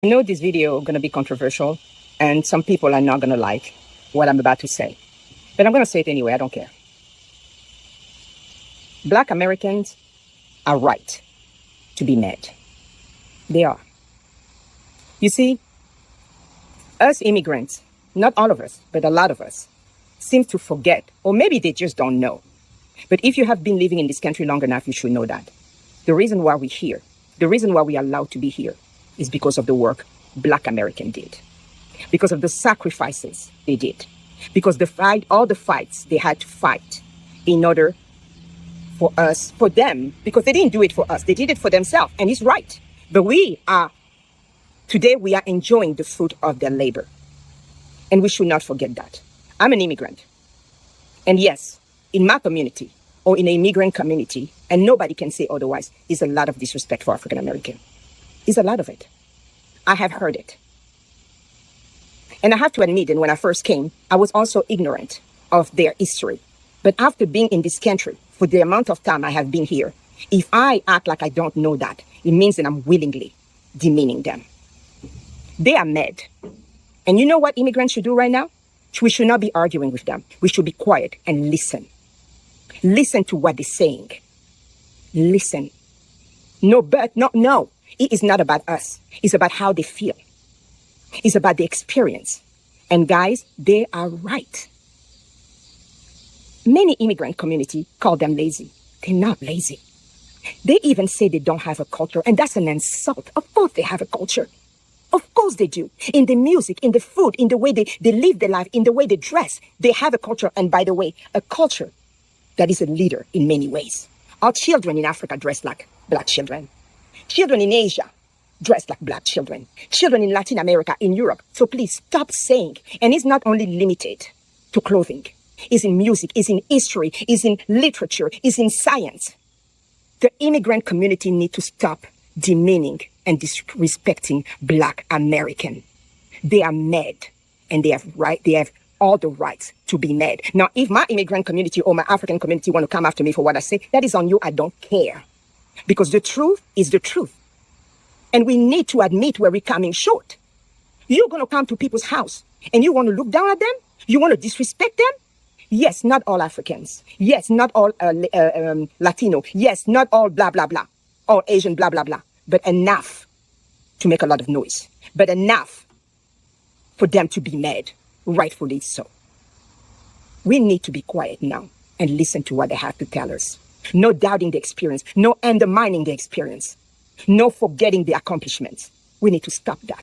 I know this video is going to be controversial, and some people are not going to like what I'm about to say. But I'm going to say it anyway. I don't care. Black Americans are right to be mad. They are. You see, us immigrants, not all of us, but a lot of us, seem to forget, or maybe they just don't know. But if you have been living in this country long enough, you should know that. The reason why we're here, the reason why we are allowed to be here, is because of the work Black Americans did. Because of the sacrifices they did. Because all the fights they had to fight in order for us, for them, because they didn't do it for us. They did it for themselves, and it's right. But today we are enjoying the fruit of their labor. And we should not forget that. I'm an immigrant. And yes, in my community, or in an immigrant community, and nobody can say otherwise, is a lot of disrespect for African American. Is a lot of it. I have heard it. And I have to admit that when I first came, I was also ignorant of their history. But after being in this country, for the amount of time I have been here, if I act like I don't know that, it means that I'm willingly demeaning them. They are mad. And you know what immigrants should do right now? We should not be arguing with them. We should be quiet and listen. Listen to what they're saying. Listen. No. It is not about us. It's about how they feel. It's about the experience. And guys, they are right. Many immigrant community call them lazy. They're not lazy. They even say they don't have a culture, and that's an insult. Of course they have a culture. Of course they do. In the music, in the food, in the way they live their life, in the way they dress, they have a culture. And by the way, a culture that is a leader in many ways. Our children in Africa dress like Black children. Children in Asia dress like Black children. Children in Latin America, in Europe. So please stop saying, and it's not only limited to clothing. It's in music, it's in history, it's in literature, it's in science. The immigrant community need to stop demeaning and disrespecting Black American. They are mad, and they have all the rights to be mad. Now, if my immigrant community or my African community want to come after me for what I say, that is on you. I don't care. Because the truth is the truth. And we need to admit where we're coming short. You're going to come to people's house and you want to look down at them? You want to disrespect them? Yes, not all Africans. Yes, not all Latino. Yes, not all blah, blah, blah. All Asian, blah, blah, blah. But enough to make a lot of noise. But enough for them to be mad. Rightfully so. We need to be quiet now and listen to what they have to tell us. No doubting the experience. No undermining the experience. No forgetting the accomplishments. We need to stop that.